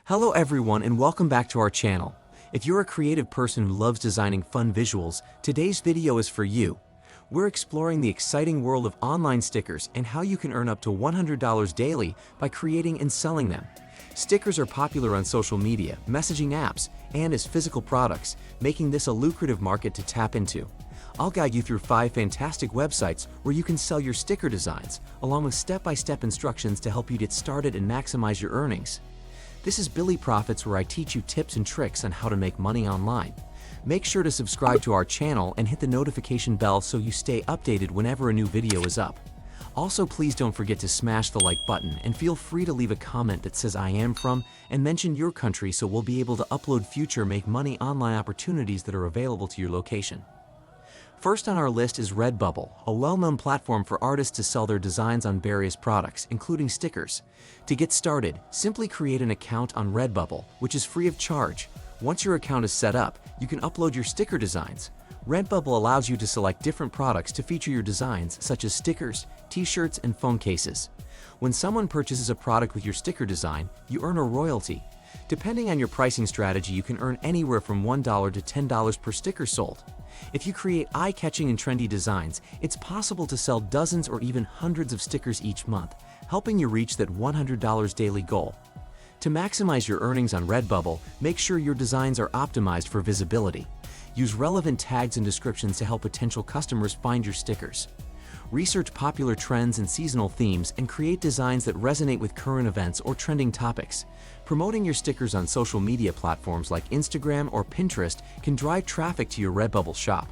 Hello everyone and welcome back to our channel. If you're a creative person who loves designing fun visuals, today's video is for you. We're exploring the exciting world of online stickers and how you can earn up to $100 daily by creating and selling them. Stickers are popular on social media, messaging apps, and as physical products, making this a lucrative market to tap into. I'll guide you through 5 fantastic websites where you can sell your sticker designs, along with step-by-step instructions to help you get started and maximize your earnings. This is Billy Profits, where I teach you tips and tricks on how to make money online. Make sure to subscribe to our channel and hit the notification bell so you stay updated whenever a new video is up. Also, please don't forget to smash the like button and feel free to leave a comment that says I am from and mention your country so we'll be able to upload future make money online opportunities that are available to your location. First on our list is Redbubble, a well-known platform for artists to sell their designs on various products, including stickers. To get started, simply create an account on Redbubble, which is free of charge. Once your account is set up, you can upload your sticker designs. Redbubble allows you to select different products to feature your designs, such as stickers, t-shirts, and phone cases. When someone purchases a product with your sticker design, you earn a royalty. Depending on your pricing strategy, you can earn anywhere from $1 to $10 per sticker sold. If you create eye-catching and trendy designs, it's possible to sell dozens or even hundreds of stickers each month, helping you reach that $100 daily goal. To maximize your earnings on Redbubble, make sure your designs are optimized for visibility. Use relevant tags and descriptions to help potential customers find your stickers. Research popular trends and seasonal themes and create designs that resonate with current events or trending topics. Promoting your stickers on social media platforms like Instagram or Pinterest can drive traffic to your Redbubble shop.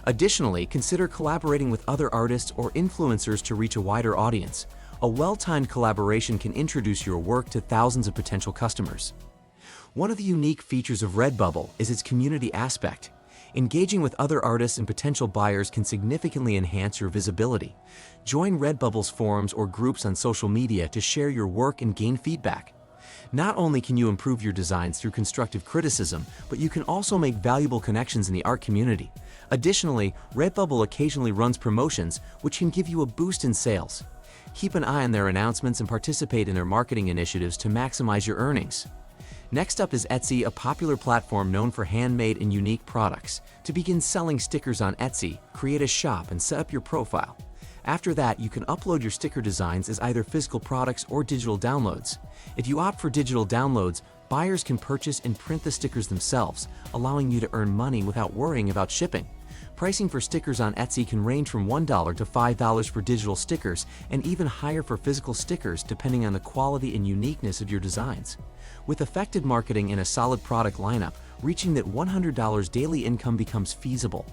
Additionally, consider collaborating with other artists or influencers to reach a wider audience. A well-timed collaboration can introduce your work to thousands of potential customers. One of the unique features of Redbubble is its community aspect. Engaging with other artists and potential buyers can significantly enhance your visibility. Join Redbubble's forums or groups on social media to share your work and gain feedback. Not only can you improve your designs through constructive criticism, but you can also make valuable connections in the art community. Additionally, Redbubble occasionally runs promotions, which can give you a boost in sales. Keep an eye on their announcements and participate in their marketing initiatives to maximize your earnings. Next up is Etsy, a popular platform known for handmade and unique products. To begin selling stickers on Etsy, create a shop and set up your profile. After that, you can upload your sticker designs as either physical products or digital downloads. If you opt for digital downloads, buyers can purchase and print the stickers themselves, allowing you to earn money without worrying about shipping. Pricing for stickers on Etsy can range from $1 to $5 for digital stickers and even higher for physical stickers, depending on the quality and uniqueness of your designs. With effective marketing and a solid product lineup, reaching that $100 daily income becomes feasible.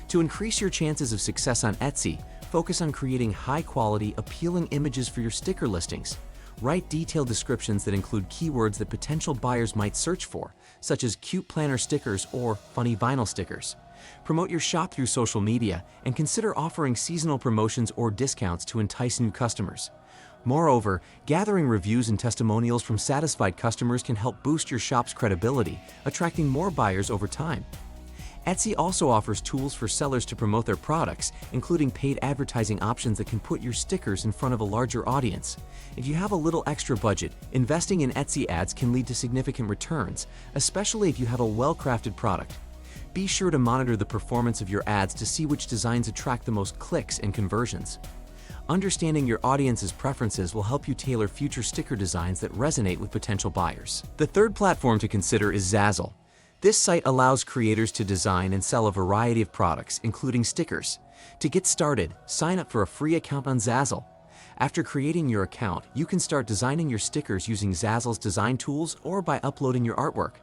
To increase your chances of success on Etsy, focus on creating high-quality, appealing images for your sticker listings. Write detailed descriptions that include keywords that potential buyers might search for, such as cute planner stickers or funny vinyl stickers. Promote your shop through social media and consider offering seasonal promotions or discounts to entice new customers. Moreover, gathering reviews and testimonials from satisfied customers can help boost your shop's credibility, attracting more buyers over time. Etsy also offers tools for sellers to promote their products, including paid advertising options that can put your stickers in front of a larger audience. If you have a little extra budget, investing in Etsy ads can lead to significant returns, especially if you have a well-crafted product. Be sure to monitor the performance of your ads to see which designs attract the most clicks and conversions. Understanding your audience's preferences will help you tailor future sticker designs that resonate with potential buyers. The third platform to consider is Zazzle. This site allows creators to design and sell a variety of products, including stickers. To get started, sign up for a free account on Zazzle. After creating your account, you can start designing your stickers using Zazzle's design tools or by uploading your artwork.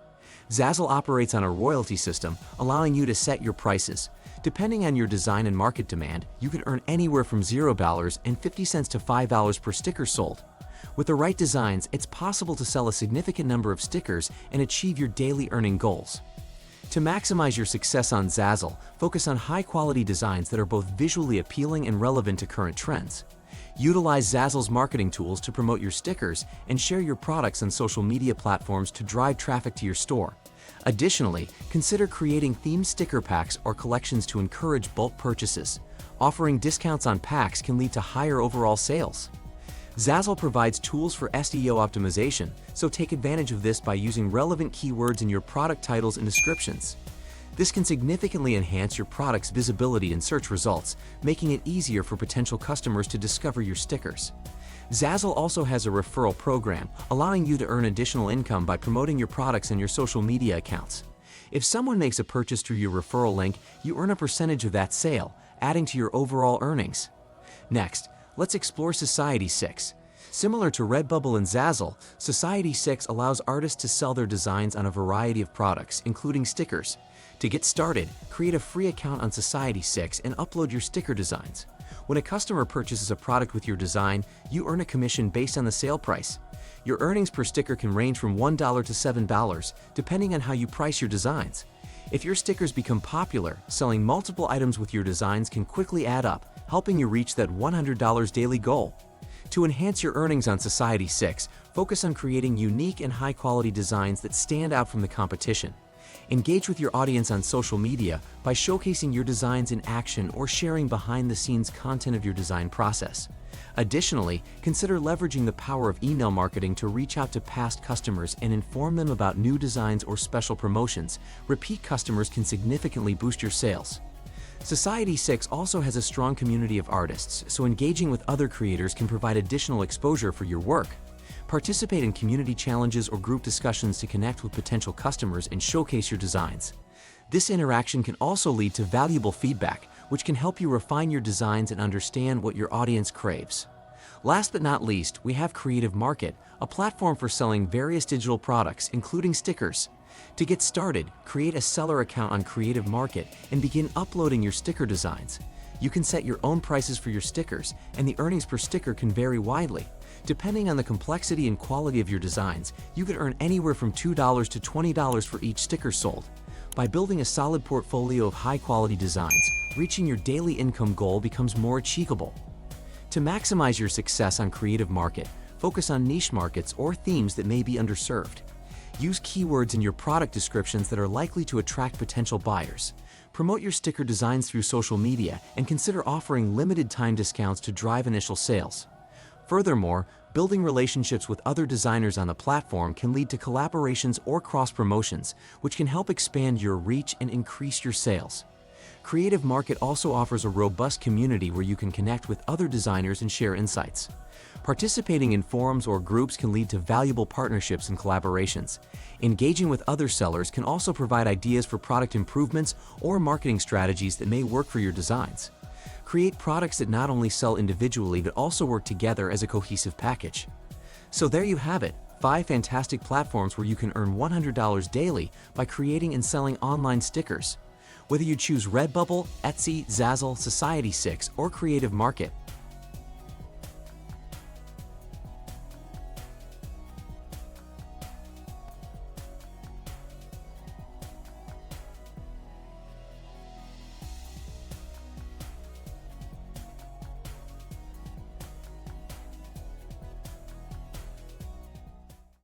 Zazzle operates on a royalty system, allowing you to set your prices. Depending on your design and market demand, you can earn anywhere from $0.50 to $5 per sticker sold. With the right designs, it's possible to sell a significant number of stickers and achieve your daily earning goals. To maximize your success on Zazzle, focus on high-quality designs that are both visually appealing and relevant to current trends. Utilize Zazzle's marketing tools to promote your stickers and share your products on social media platforms to drive traffic to your store. Additionally, consider creating themed sticker packs or collections to encourage bulk purchases. Offering discounts on packs can lead to higher overall sales. Zazzle provides tools for SEO optimization, so take advantage of this by using relevant keywords in your product titles and descriptions. This can significantly enhance your product's visibility in search results, making it easier for potential customers to discover your stickers. Zazzle also has a referral program, allowing you to earn additional income by promoting your products in your social media accounts. If someone makes a purchase through your referral link, you earn a percentage of that sale, adding to your overall earnings. Next, let's explore Society6. Similar to Redbubble and Zazzle, Society6 allows artists to sell their designs on a variety of products, including stickers. To get started, create a free account on Society6 and upload your sticker designs. When a customer purchases a product with your design, you earn a commission based on the sale price. Your earnings per sticker can range from $1 to $7, depending on how you price your designs. If your stickers become popular, selling multiple items with your designs can quickly add up, helping you reach that $100 daily goal. To enhance your earnings on Society6, focus on creating unique and high-quality designs that stand out from the competition. Engage with your audience on social media by showcasing your designs in action or sharing behind-the-scenes content of your design process. Additionally, consider leveraging the power of email marketing to reach out to past customers and inform them about new designs or special promotions. Repeat customers can significantly boost your sales. Society6 also has a strong community of artists, so engaging with other creators can provide additional exposure for your work. Participate in community challenges or group discussions to connect with potential customers and showcase your designs. This interaction can also lead to valuable feedback, which can help you refine your designs and understand what your audience craves. Last but not least, we have Creative Market, a platform for selling various digital products, including stickers. To get started, create a seller account on Creative Market and begin uploading your sticker designs. You can set your own prices for your stickers, and the earnings per sticker can vary widely. Depending on the complexity and quality of your designs, you could earn anywhere from $2 to $20 for each sticker sold. By building a solid portfolio of high-quality designs, reaching your daily income goal becomes more achievable. To maximize your success on Creative Market, focus on niche markets or themes that may be underserved. Use keywords in your product descriptions that are likely to attract potential buyers. Promote your sticker designs through social media and consider offering limited-time discounts to drive initial sales. Furthermore, building relationships with other designers on the platform can lead to collaborations or cross-promotions, which can help expand your reach and increase your sales. Creative Market also offers a robust community where you can connect with other designers and share insights. Participating in forums or groups can lead to valuable partnerships and collaborations. Engaging with other sellers can also provide ideas for product improvements or marketing strategies that may work for your designs. Create products that not only sell individually but also work together as a cohesive package. So there you have it, 5 fantastic platforms where you can earn $100 daily by creating and selling online stickers. Whether you choose Redbubble, Etsy, Zazzle, Society6, or Creative Market,